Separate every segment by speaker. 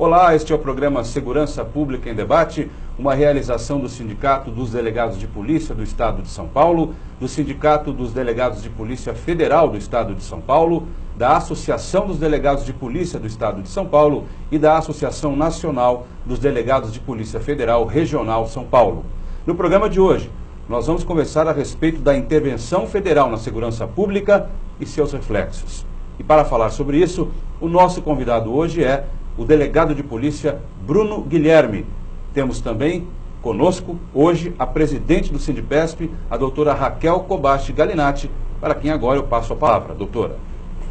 Speaker 1: Olá, este é o programa Segurança Pública em Debate, uma realização do Sindicato dos Delegados de Polícia do Estado de São Paulo, do Sindicato dos Delegados de Polícia Federal do Estado de São Paulo, da Associação dos Delegados de Polícia do Estado de São Paulo e da Associação Nacional dos Delegados de Polícia Federal Regional São Paulo. No programa de hoje, nós vamos conversar a respeito da intervenção federal na segurança pública e seus reflexos. E para falar sobre isso, o nosso convidado hoje é o delegado de polícia Bruno Guilherme. Temos também conosco hoje a presidente do Sindipesp, a doutora Raquel Kobashi Galinatti, para quem agora eu passo a palavra. Doutora.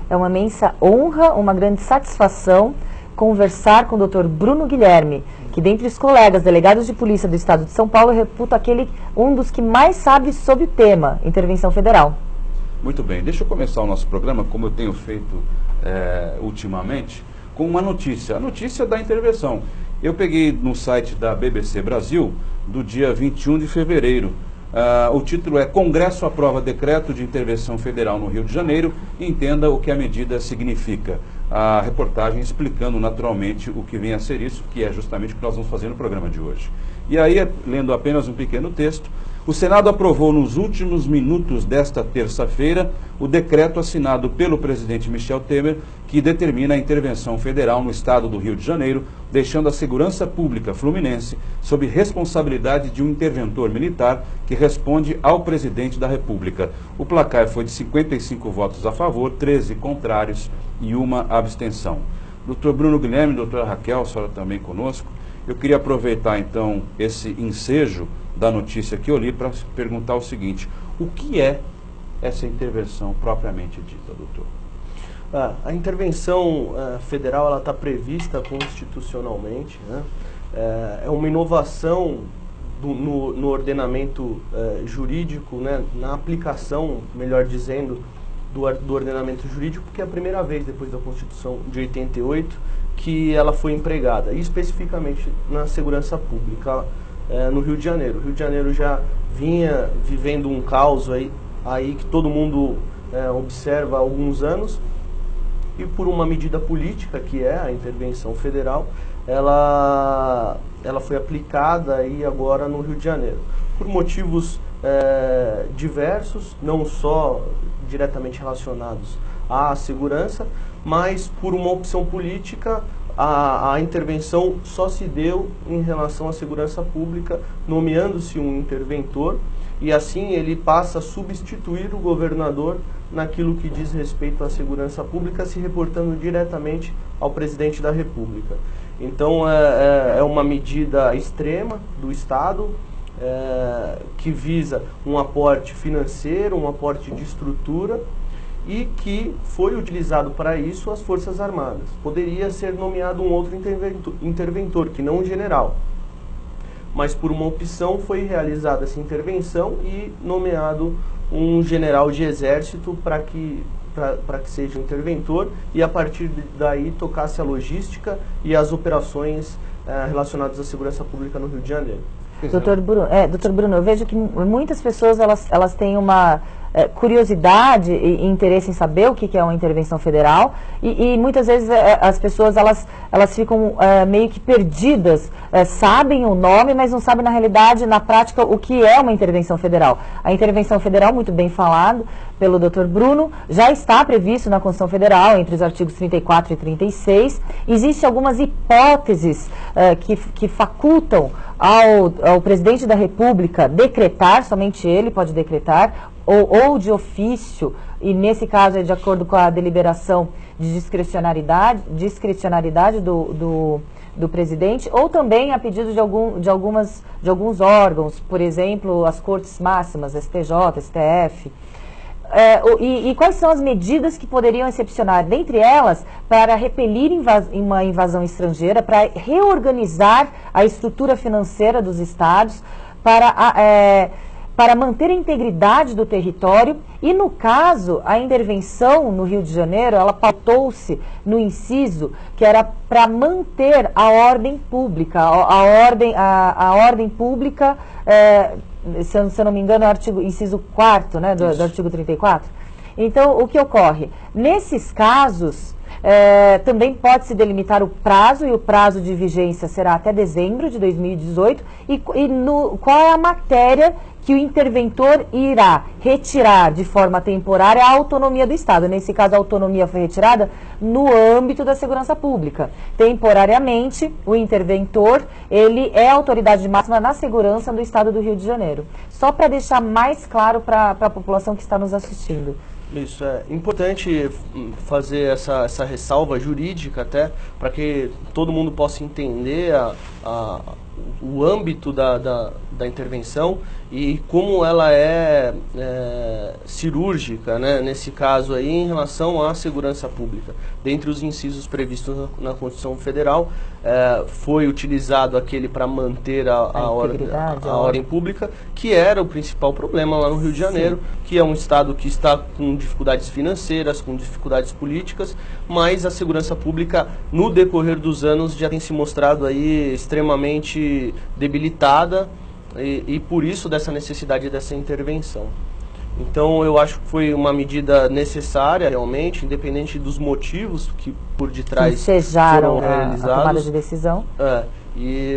Speaker 2: É uma imensa honra, uma grande satisfação conversar com o doutor Bruno Guilherme, que dentre os colegas delegados de polícia do Estado de São Paulo, reputa um dos que mais sabe sobre o tema, intervenção federal.
Speaker 1: Muito bem, deixa eu começar o nosso programa, como eu tenho feito ultimamente, com uma notícia, a notícia da intervenção. Eu peguei no site da BBC Brasil, do dia 21 de fevereiro. O título é Congresso aprova decreto de intervenção federal no Rio de Janeiro e entenda o que a medida significa. A reportagem explicando naturalmente o que vem a ser isso, que é justamente o que nós vamos fazer no programa de hoje. E aí, lendo apenas um pequeno texto, o Senado aprovou nos últimos minutos desta terça-feira o decreto assinado pelo presidente Michel Temer que determina a intervenção federal no estado do Rio de Janeiro, deixando a segurança pública fluminense sob responsabilidade de um interventor militar que responde ao presidente da República. O placar foi de 55 votos a favor, 13 contrários e uma abstenção. Doutor Bruno Guilherme, doutora Raquel, a senhora também conosco. Eu queria aproveitar então esse ensejo da notícia que eu li para perguntar o seguinte: o que é essa intervenção propriamente dita, doutor?
Speaker 3: A intervenção federal ela está prevista constitucionalmente, né? É uma inovação no ordenamento jurídico, né? Na aplicação, melhor dizendo, do ordenamento jurídico, porque é a primeira vez depois da Constituição de 88 que ela foi empregada, especificamente na segurança pública no Rio de Janeiro. O Rio de Janeiro já vinha vivendo um caos aí que todo mundo observa há alguns anos, e por uma medida política, que é a intervenção federal, ela foi aplicada aí agora no Rio de Janeiro. Por motivos diversos, não só diretamente relacionados à segurança, mas por uma opção política, a intervenção só se deu em relação à segurança pública, nomeando-se um interventor, e assim ele passa a substituir o governador naquilo que diz respeito à segurança pública, se reportando diretamente ao presidente da República. Então é uma medida extrema do Estado, que visa um aporte financeiro, um aporte de estrutura, e que foi utilizado para isso as Forças Armadas. Poderia ser nomeado um outro interventor, que não um general. Mas por uma opção foi realizada essa intervenção e nomeado um general de exército para que seja interventor, e a partir daí tocasse a logística e as operações relacionadas à segurança pública no Rio de Janeiro.
Speaker 2: Doutor Bruno, eu vejo que muitas pessoas elas têm uma curiosidade e interesse em saber o que é uma intervenção federal, e muitas vezes as pessoas elas ficam meio que perdidas, sabem o nome, mas não sabem na realidade, na prática, o que é uma intervenção federal. A intervenção federal, muito bem falado pelo doutor Bruno, já está previsto na Constituição Federal, entre os artigos 34 e 36. Existem algumas hipóteses que facultam ao presidente da República decretar, somente ele pode decretar, ou de ofício, e nesse caso é de acordo com a deliberação de discricionariedade do presidente, ou também a pedido de alguns órgãos, por exemplo, as Cortes Máximas, STJ, STF. E quais são as medidas que poderiam excepcionar, dentre elas, para repelir uma invasão estrangeira, para reorganizar a estrutura financeira dos estados, para manter a integridade do território. E no caso, a intervenção no Rio de Janeiro, ela pautou-se no inciso que era para manter a ordem pública, a ordem pública, se eu não me engano, é o inciso 4º, né, do artigo 34. Então, o que ocorre? Nesses casos, Também pode-se delimitar o prazo, e o prazo de vigência será até dezembro de 2018. Qual é a matéria que o interventor irá retirar de forma temporária a autonomia do Estado? Nesse caso, a autonomia foi retirada no âmbito da segurança pública. Temporariamente, o interventor, ele é a autoridade máxima na segurança do Estado do Rio de Janeiro. Só para deixar mais claro para a população que está nos assistindo.
Speaker 3: Isso, é importante fazer essa ressalva jurídica até, para que todo mundo possa entender o âmbito da intervenção e como ela é cirúrgica, né, nesse caso aí, em relação à segurança pública. Dentre os incisos previstos na Constituição Federal, foi utilizado aquele para manter a ordem pública, que era o principal problema lá no Rio de Janeiro, que é um estado que está com dificuldades financeiras, com dificuldades políticas, mas a segurança pública, no decorrer dos anos, já tem se mostrado aí extremamente debilitada, e por isso dessa necessidade dessa intervenção. Então eu acho que foi uma medida necessária realmente, independente dos motivos que por detrás
Speaker 2: ensejaram
Speaker 3: foram realizados.
Speaker 2: A tomada de decisão.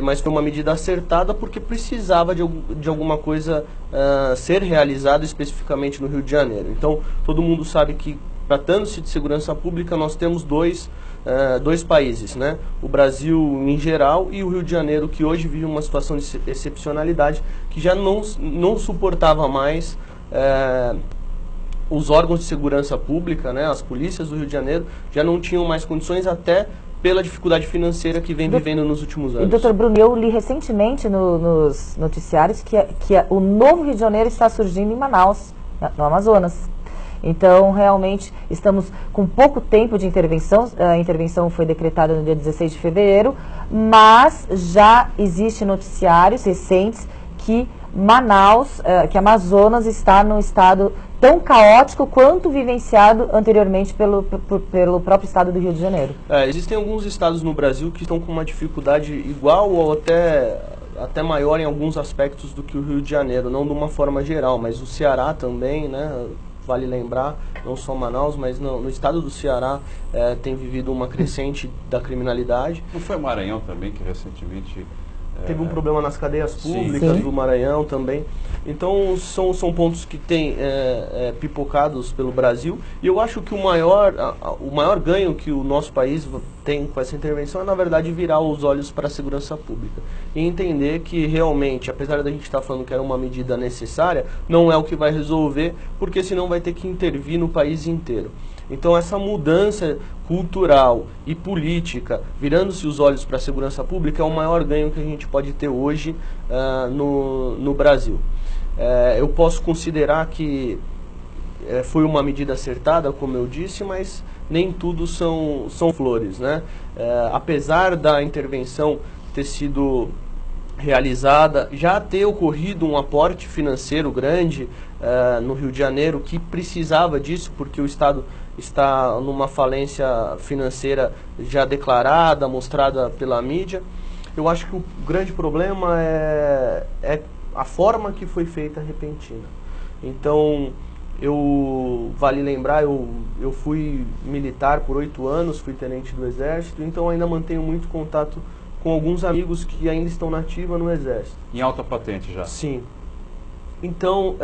Speaker 3: Mas foi uma medida acertada porque precisava de alguma coisa ser realizada especificamente no Rio de Janeiro. Então todo mundo sabe que, tratando-se de segurança pública, nós temos dois países, né? O Brasil em geral e o Rio de Janeiro, que hoje vive uma situação de excepcionalidade, que já não suportava mais os órgãos de segurança pública, né? As polícias do Rio de Janeiro já não tinham mais condições, até pela dificuldade financeira que vem vivendo nos últimos anos.
Speaker 2: Doutor Bruno, eu li recentemente nos noticiários que o novo Rio de Janeiro está surgindo em Manaus, no Amazonas. Então, realmente, estamos com pouco tempo de intervenção. A intervenção foi decretada no dia 16 de fevereiro, mas já existem noticiários recentes que Manaus, que Amazonas está num estado tão caótico quanto vivenciado anteriormente pelo próprio estado do Rio de Janeiro.
Speaker 3: Existem alguns estados no Brasil que estão com uma dificuldade igual ou até maior em alguns aspectos do que o Rio de Janeiro, não de uma forma geral, mas o Ceará também, né? Vale lembrar, não só Manaus, mas no estado do Ceará tem vivido uma crescente da criminalidade.
Speaker 1: Não foi Maranhão também que recentemente...
Speaker 3: Teve um problema nas cadeias públicas do Maranhão também. Então são pontos que têm pipocados pelo Brasil. E eu acho que o maior ganho que o nosso país tem com essa intervenção é, na verdade, virar os olhos para a segurança pública. E entender que realmente, apesar da gente estar falando que era uma medida necessária, não é o que vai resolver, porque senão vai ter que intervir no país inteiro. Então essa mudança cultural e política, virando-se os olhos para a segurança pública, é o maior ganho que a gente pode ter hoje no Brasil. Eu posso considerar que foi uma medida acertada, como eu disse, mas nem tudo são flores, né? Apesar da intervenção ter sido realizada, já ter ocorrido um aporte financeiro grande no Rio de Janeiro, que precisava disso, porque o Estado está numa falência financeira já declarada, mostrada pela mídia. Eu acho que o grande problema é a forma que foi feita a repentina. Então, vale lembrar, eu fui militar por 8 anos, fui tenente do Exército, então ainda mantenho muito contato com alguns amigos que ainda estão na ativa no Exército.
Speaker 1: Em alta patente já?
Speaker 3: Sim. Então,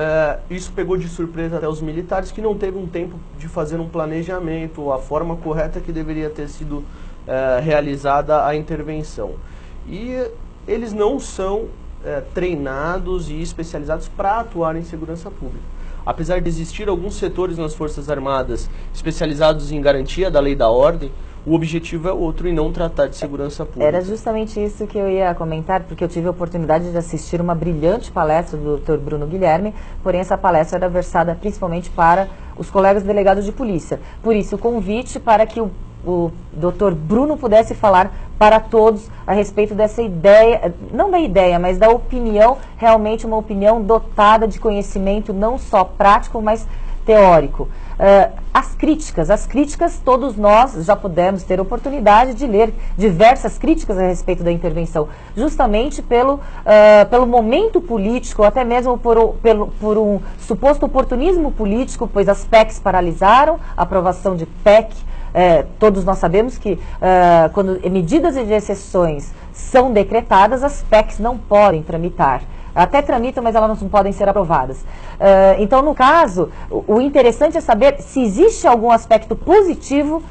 Speaker 3: isso pegou de surpresa até os militares, que não teve um tempo de fazer um planejamento, a forma correta que deveria ter sido realizada a intervenção. E eles não são treinados e especializados para atuar em segurança pública. Apesar de existir alguns setores nas Forças Armadas especializados em garantia da lei e da ordem, o objetivo é outro e não tratar de segurança pública.
Speaker 2: Era justamente isso que eu ia comentar, porque eu tive a oportunidade de assistir uma brilhante palestra do Dr. Bruno Guilherme, porém essa palestra era versada principalmente para os colegas delegados de polícia. Por isso, o convite para que o Dr. Bruno pudesse falar para todos a respeito dessa ideia, não da ideia, mas da opinião, realmente uma opinião dotada de conhecimento não só prático, mas teórico. As críticas, todos nós já pudemos ter oportunidade de ler diversas críticas a respeito da intervenção, justamente pelo momento político, até mesmo por um suposto oportunismo político, pois as PECs paralisaram a aprovação de PEC todos nós sabemos que quando medidas de exceções são decretadas, as PECs não podem tramitar. Até tramitam, mas elas não podem ser aprovadas. Então, no caso, o interessante é saber se existe algum aspecto positivo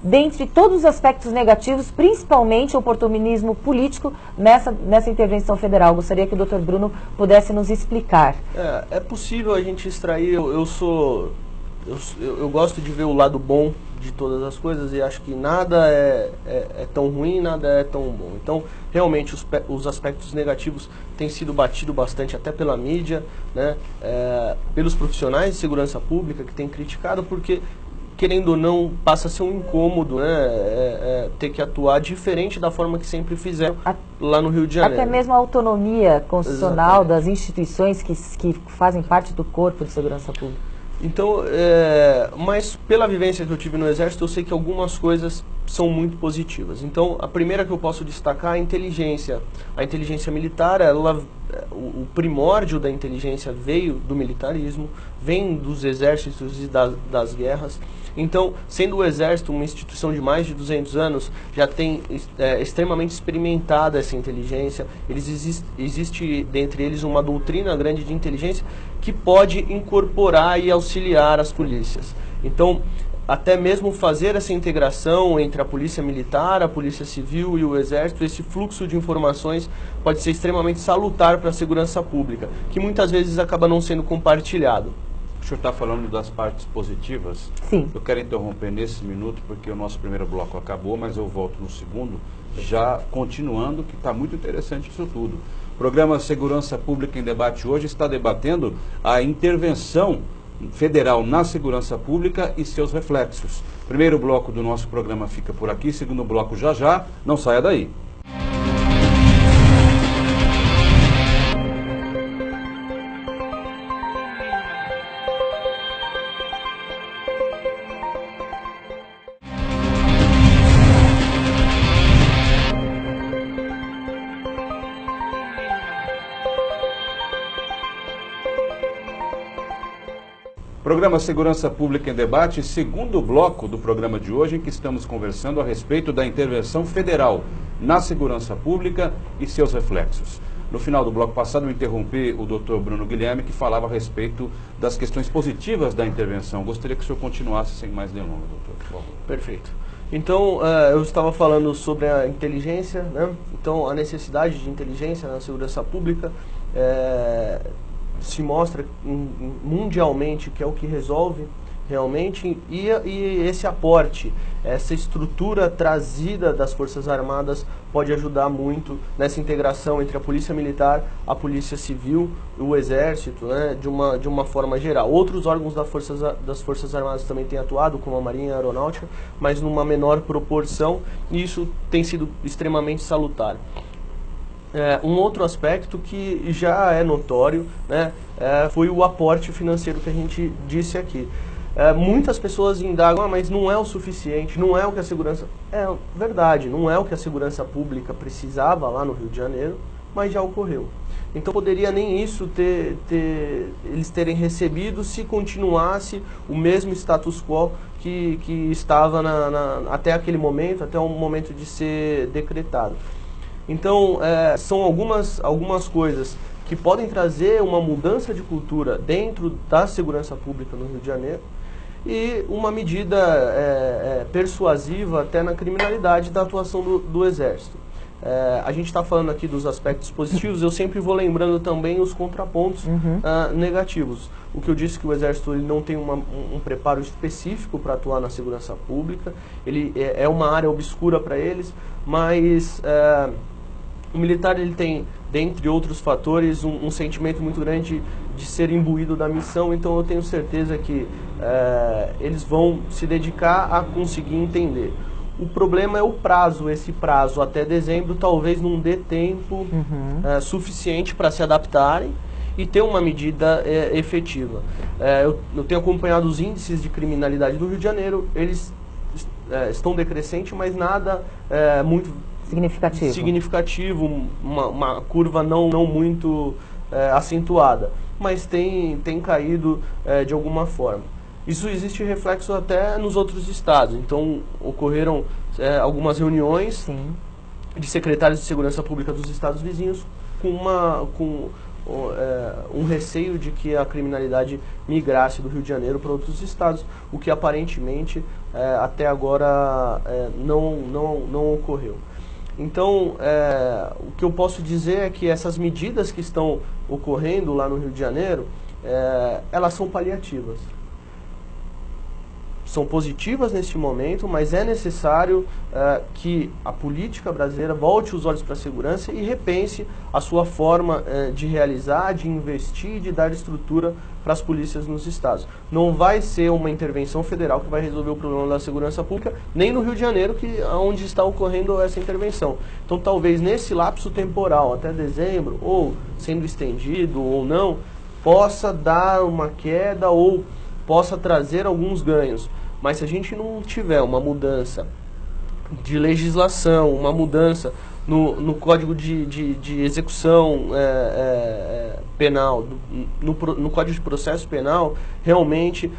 Speaker 2: dentre todos os aspectos negativos, principalmente o oportunismo político nessa intervenção federal. Gostaria que o Dr. Bruno pudesse nos explicar.
Speaker 3: É possível a gente extrair, eu gosto de ver o lado bom de todas as coisas e acho que nada é tão ruim, nada é tão bom. Então, realmente, os aspectos negativos têm sido batido bastante até pela mídia, né, pelos profissionais de segurança pública que têm criticado, porque, querendo ou não, passa a ser um incômodo, né, ter que atuar diferente da forma que sempre fizeram lá no Rio de Janeiro.
Speaker 2: Até mesmo a autonomia constitucional das instituições que fazem parte do corpo de segurança pública.
Speaker 3: Então, mas pela vivência que eu tive no Exército, eu sei que algumas coisas são muito positivas. Então, a primeira que eu posso destacar é a inteligência. A inteligência militar, o primórdio da inteligência veio do militarismo, vem dos exércitos e das guerras. Então, sendo o Exército uma instituição de mais de 200 anos, já tem extremamente experimentada essa inteligência. Existe dentre eles uma doutrina grande de inteligência que pode incorporar e auxiliar as polícias. Então, até mesmo fazer essa integração entre a polícia militar, a polícia civil e o Exército, esse fluxo de informações pode ser extremamente salutar para a segurança pública, que muitas vezes acaba não sendo compartilhado.
Speaker 1: O senhor está falando das partes positivas?
Speaker 2: Sim.
Speaker 1: Eu quero interromper nesse minuto, porque o nosso primeiro bloco acabou, mas eu volto no segundo, já continuando, que está muito interessante isso tudo. O programa Segurança Pública em Debate hoje está debatendo a intervenção federal na segurança pública e seus reflexos. Primeiro bloco do nosso programa fica por aqui, segundo bloco já, não saia daí. Programa Segurança Pública em Debate, segundo bloco do programa de hoje, em que estamos conversando a respeito da intervenção federal na segurança pública e seus reflexos. No final do bloco passado, eu interrompi o Dr. Bruno Guilherme, que falava a respeito das questões positivas da intervenção. Gostaria que o senhor continuasse sem mais delongas, doutor, por favor.
Speaker 3: Perfeito. Então, eu estava falando sobre a inteligência, né? Então, a necessidade de inteligência na segurança pública se mostra mundialmente que é o que resolve realmente, e esse aporte, essa estrutura trazida das Forças Armadas pode ajudar muito nessa integração entre a Polícia Militar, a Polícia Civil, o Exército, né, de uma forma geral. Outros órgãos das Forças Armadas também têm atuado, como a Marinha e a Aeronáutica, mas numa menor proporção, e isso tem sido extremamente salutar. Um outro aspecto que já é notório, né, foi o aporte financeiro que a gente disse aqui. Muitas pessoas indagam, mas não é o suficiente, não é o que a segurança... É verdade, não é o que a segurança pública precisava lá no Rio de Janeiro, mas já ocorreu. Então poderia nem isso eles terem recebido se continuasse o mesmo status quo que estava até aquele momento, até o momento de ser decretado. Então, são algumas coisas que podem trazer uma mudança de cultura dentro da segurança pública no Rio de Janeiro e uma medida persuasiva até na criminalidade da atuação do Exército. A gente está falando aqui dos aspectos positivos, eu sempre vou lembrando também os contrapontos negativos. O que eu disse que o Exército ele não tem um preparo específico para atuar na segurança pública, ele é uma área obscura para eles, mas... o militar ele tem, dentre outros fatores, um sentimento muito grande de ser imbuído da missão, então eu tenho certeza que eles vão se dedicar a conseguir entender. O problema é o prazo, esse prazo até dezembro talvez não dê tempo suficiente para se adaptarem e ter uma medida efetiva. Eu tenho acompanhado os índices de criminalidade do Rio de Janeiro, eles estão decrescentes, mas nada muito... significativo, uma curva não muito acentuada, mas tem caído de alguma forma. Isso existe reflexo até nos outros estados. Então, ocorreram algumas reuniões
Speaker 2: Sim.
Speaker 3: de secretários de segurança pública dos estados vizinhos com um receio de que a criminalidade migrasse do Rio de Janeiro para outros estados, o que aparentemente até agora não ocorreu. Então, o que eu posso dizer é que essas medidas que estão ocorrendo lá no Rio de Janeiro, elas são paliativas. São positivas neste momento, mas é necessário que a política brasileira volte os olhos para a segurança e repense a sua forma de realizar, de investir, de dar estrutura para as polícias nos estados. Não vai ser uma intervenção federal que vai resolver o problema da segurança pública, nem no Rio de Janeiro, onde está ocorrendo essa intervenção. Então, talvez nesse lapso temporal, até dezembro, ou sendo estendido ou não, possa dar uma queda ou possa trazer alguns ganhos. Mas se a gente não tiver uma mudança de legislação, uma mudança no Código de Execução Penal, no Código de Processo Penal, realmente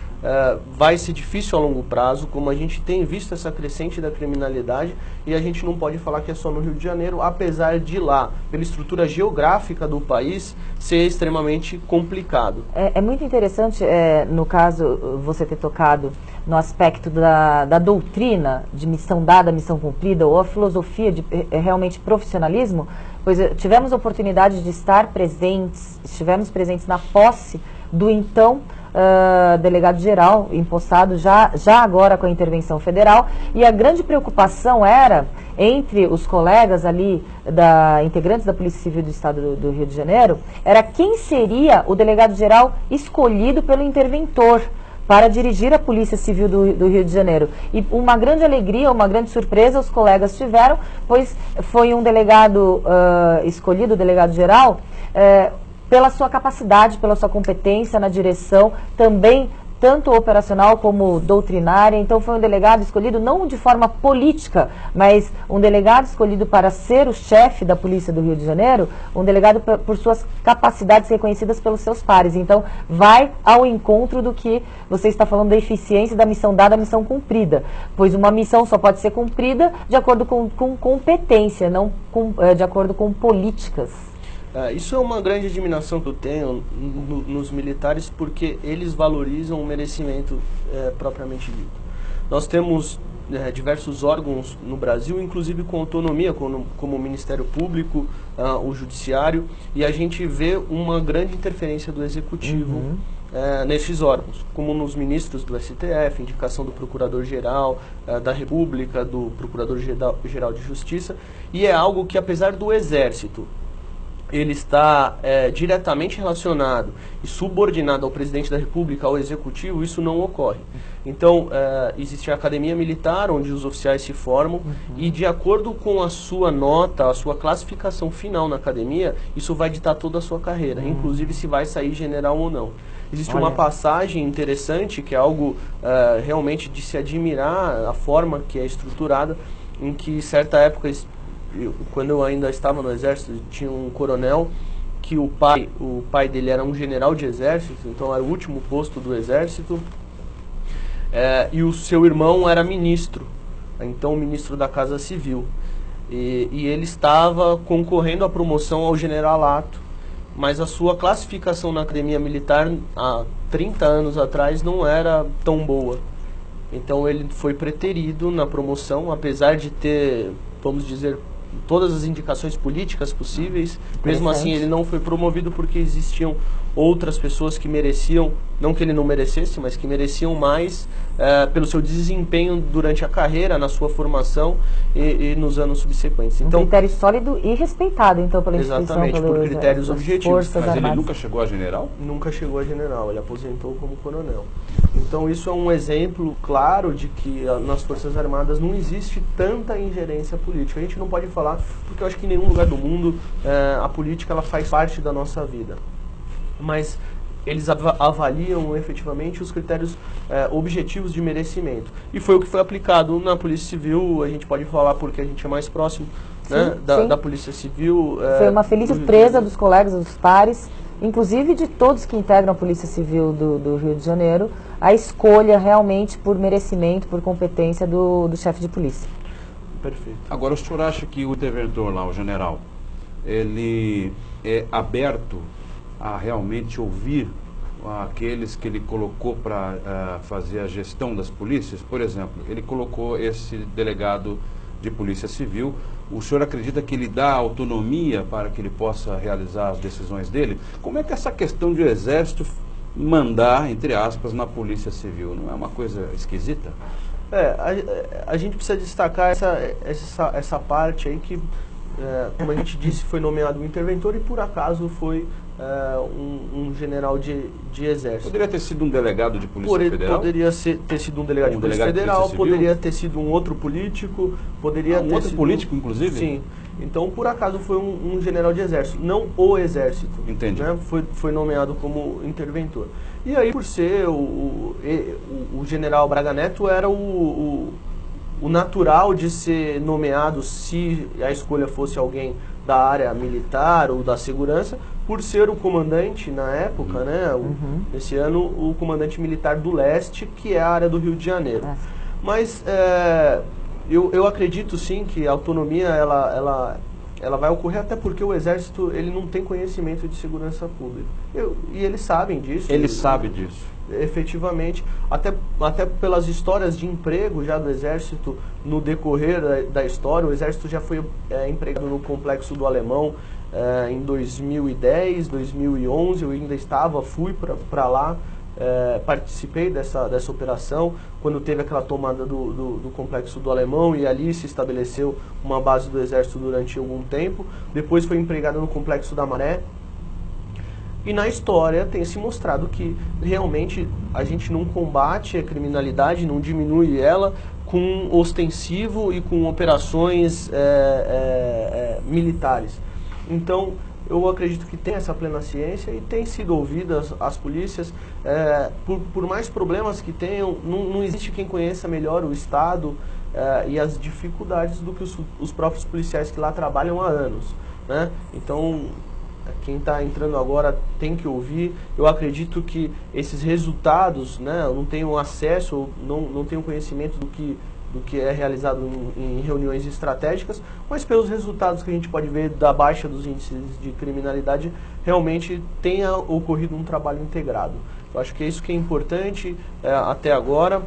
Speaker 3: vai ser difícil a longo prazo, como a gente tem visto essa crescente da criminalidade, e a gente não pode falar que é só no Rio de Janeiro, apesar de lá, pela estrutura geográfica do país, ser extremamente complicado.
Speaker 2: É muito interessante, no caso, você ter tocado no aspecto da doutrina de missão dada, missão cumprida, ou a filosofia de realmente profissionalismo, pois tivemos a oportunidade de estivemos presentes na posse do então delegado-geral empossado, já agora com a intervenção federal, e a grande preocupação era, entre os colegas ali, integrantes da Polícia Civil do Estado do Rio de Janeiro, era quem seria o delegado-geral escolhido pelo interventor para dirigir a Polícia Civil do Rio de Janeiro. E uma grande alegria, uma grande surpresa os colegas tiveram, pois foi um delegado escolhido, o delegado-geral, pela sua capacidade, pela sua competência na direção, também tanto operacional como doutrinária. Então foi um delegado escolhido não de forma política, mas um delegado escolhido para ser o chefe da Polícia do Rio de Janeiro, um delegado por suas capacidades reconhecidas pelos seus pares. Então vai ao encontro do que você está falando da eficiência da missão dada, missão cumprida, pois uma missão só pode ser cumprida de acordo com competência, não de acordo com políticas.
Speaker 3: Isso é uma grande admiração que eu tenho nos militares, porque eles valorizam o merecimento propriamente dito. Nós temos diversos órgãos no Brasil, inclusive com autonomia, como o Ministério Público, o Judiciário, e a gente vê uma grande interferência do Executivo nesses órgãos, como nos ministros do STF, indicação do Procurador-Geral da República, do Procurador-Geral de Justiça, e é algo que, apesar do Exército ele está diretamente relacionado e subordinado ao Presidente da República, ao Executivo, isso não ocorre. Então, existe a Academia Militar, onde os oficiais se formam, e de acordo com a sua nota, a sua classificação final na academia, isso vai ditar toda a sua carreira, inclusive se vai sair general ou não. Existe uma passagem interessante, que é algo realmente de se admirar, a forma que é estruturada, em que, certa época, quando eu ainda estava no Exército, tinha um coronel que o pai dele era um general de exército, então era o último posto do Exército, e o seu irmão era ministro, então ministro da Casa Civil, e ele estava concorrendo à promoção ao generalato, mas a sua classificação na Academia Militar há 30 anos atrás não era tão boa. Então ele foi preterido na promoção, apesar de ter, vamos dizer, todas as indicações políticas possíveis. Mesmo assim ele não foi promovido porque existiam outras pessoas que mereciam, não que ele não merecesse, mas que mereciam mais pelo seu desempenho durante a carreira, na sua formação e nos anos subsequentes. Então,
Speaker 2: um critério sólido e respeitado, então, pela instituição.
Speaker 3: Exatamente, por critérios objetivos.
Speaker 1: Mas ele nunca chegou a general?
Speaker 3: Nunca chegou a general, ele aposentou como coronel. Então isso é um exemplo claro de que nas Forças Armadas não existe tanta ingerência política. A gente não pode falar, porque eu acho que em nenhum lugar do mundo a política ela faz parte da nossa vida. Mas eles avaliam efetivamente os critérios objetivos de merecimento. E foi o que foi aplicado na Polícia Civil, a gente pode falar porque a gente é mais próximo, né, da Polícia Civil.
Speaker 2: Foi uma feliz surpresa dos colegas, dos pares, inclusive de todos que integram a Polícia Civil do Rio de Janeiro, a escolha realmente por merecimento, por competência do chefe de polícia.
Speaker 3: Perfeito.
Speaker 1: Agora, o senhor acha que o interventor lá, o general, ele é aberto a realmente ouvir aqueles que ele colocou para fazer a gestão das polícias? Por exemplo, ele colocou esse delegado de Polícia Civil. O senhor acredita que ele dá autonomia para que ele possa realizar as decisões dele? Como é que essa questão de o Exército mandar, entre aspas, na Polícia Civil? Não é uma coisa esquisita?
Speaker 3: A gente precisa destacar essa parte aí que, como a gente disse, foi nomeado um interventor e por acaso foi um general de exército.
Speaker 1: Poderia ter sido um delegado de Polícia Federal?
Speaker 3: Poderia ter sido um delegado de Polícia Federal, poderia ter sido um outro político, poderia ter
Speaker 1: outro
Speaker 3: sido...
Speaker 1: político, inclusive?
Speaker 3: Sim. Então, por acaso, foi um general de exército, não o exército.
Speaker 1: Entendi.
Speaker 3: Né? Foi nomeado como interventor. E aí, por ser o general Braga Neto, era o natural de ser nomeado se a escolha fosse alguém da área militar ou da segurança, por ser o comandante na época, né? Esse ano, o comandante militar do leste, que é a área do Rio de Janeiro. Mas eu acredito sim que a autonomia ela vai ocorrer, até porque o Exército ele não tem conhecimento de segurança pública. E eles sabem disso.
Speaker 1: Ele sabe disso.
Speaker 3: Efetivamente, até pelas histórias de emprego já do Exército no decorrer da história. O Exército já foi empregado no Complexo do Alemão em 2010, 2011, eu ainda fui para lá, participei dessa operação, quando teve aquela tomada do Complexo do Alemão, e ali se estabeleceu uma base do Exército durante algum tempo. Depois foi empregado no Complexo da Maré. E na história tem se mostrado que realmente a gente não combate a criminalidade, não diminui ela com ostensivo e com operações militares. Então, eu acredito que tem essa plena ciência e tem sido ouvidas as polícias. Por mais problemas que tenham, não existe quem conheça melhor o Estado e as dificuldades do que os próprios policiais que lá trabalham há anos, né? Então, quem está entrando agora tem que ouvir. Eu acredito que esses resultados, né, eu não tenho acesso, não tenho conhecimento do que é realizado em reuniões estratégicas, mas pelos resultados que a gente pode ver da baixa dos índices de criminalidade, realmente tenha ocorrido um trabalho integrado. Eu acho que é isso que é importante até agora.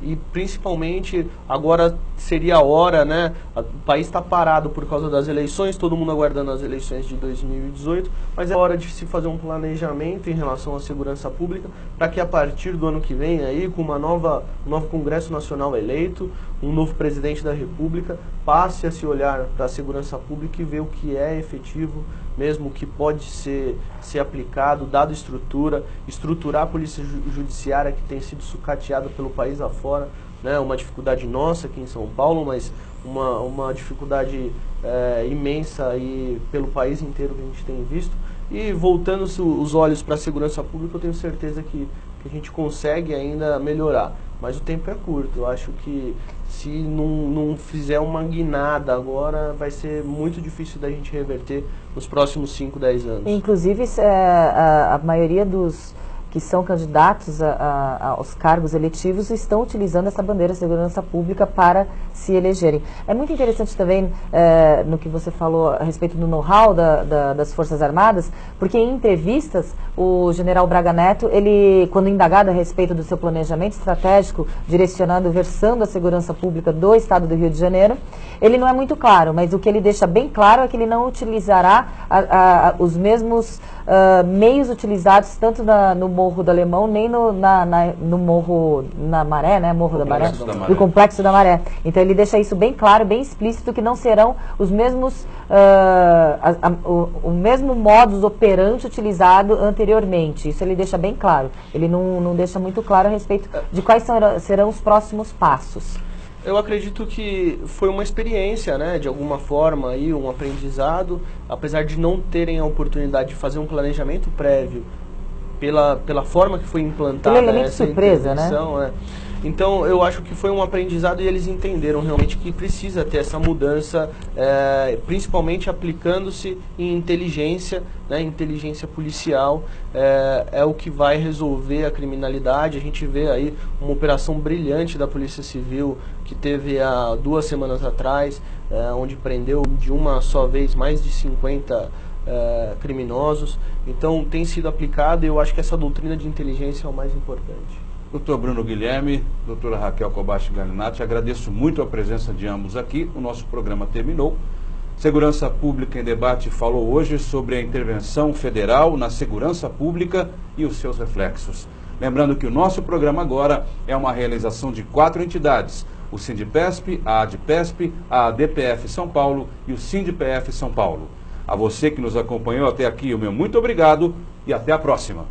Speaker 3: E principalmente agora seria a hora, né? O país está parado por causa das eleições, todo mundo aguardando as eleições de 2018, mas é hora de se fazer um planejamento em relação à segurança pública, para que a partir do ano que vem, aí, com um novo Congresso Nacional eleito, um novo presidente da República, passe a se olhar para a segurança pública e ver o que é efetivo, mesmo o que pode ser aplicado, dado estruturar a polícia judiciária que tem sido sucateada pelo país afora, né? Uma dificuldade nossa aqui em São Paulo, mas uma dificuldade imensa aí pelo país inteiro que a gente tem visto. E voltando os olhos para a segurança pública, eu tenho certeza que a gente consegue ainda melhorar. Mas o tempo é curto. Eu acho que se não fizer uma guinada agora, vai ser muito difícil da gente reverter nos próximos 5, 10 anos.
Speaker 2: Inclusive, a maioria dos que são candidatos aos cargos eletivos estão utilizando essa bandeira de segurança pública para se elegerem. É muito interessante também no que você falou a respeito do know-how das Forças Armadas, porque em entrevistas o general Braga Neto, ele, quando indagado a respeito do seu planejamento estratégico, versando a segurança pública do Estado do Rio de Janeiro, ele não é muito claro, mas o que ele deixa bem claro é que ele não utilizará os mesmos meios utilizados tanto no Morro do Alemão, nem no Morro na Maré, né? Morro da Maré, do Complexo da Maré. Então ele deixa isso bem claro, bem explícito, que não serão os mesmos, o mesmo modus operandi utilizado anteriormente. Isso ele deixa bem claro. Ele não deixa muito claro a respeito de quais serão os próximos passos.
Speaker 3: Eu acredito que foi uma experiência, né, de alguma forma, aí, um aprendizado, apesar de não terem a oportunidade de fazer um planejamento prévio pela forma que foi implantada
Speaker 2: elemento
Speaker 3: essa
Speaker 2: surpresa,
Speaker 3: intervenção,
Speaker 2: né?
Speaker 3: Então eu acho que foi um aprendizado e eles entenderam realmente que precisa ter essa mudança, principalmente aplicando-se em inteligência, né, inteligência policial, é o que vai resolver a criminalidade. A gente vê aí uma operação brilhante da Polícia Civil que teve há 2 semanas atrás, onde prendeu de uma só vez mais de 50 criminosos. Então tem sido aplicado e eu acho que essa doutrina de inteligência é o mais importante.
Speaker 1: Doutor Bruno Guilherme, doutora Raquel Kobashi Galinatti, agradeço muito a presença de ambos aqui. O nosso programa terminou. Segurança Pública em Debate falou hoje sobre a intervenção federal na segurança pública e os seus reflexos. Lembrando que o nosso programa agora é uma realização de 4 entidades: o Sindipesp, a Adpesp, a ADPF São Paulo e o Sindipf São Paulo. A você que nos acompanhou até aqui, o meu muito obrigado e até a próxima.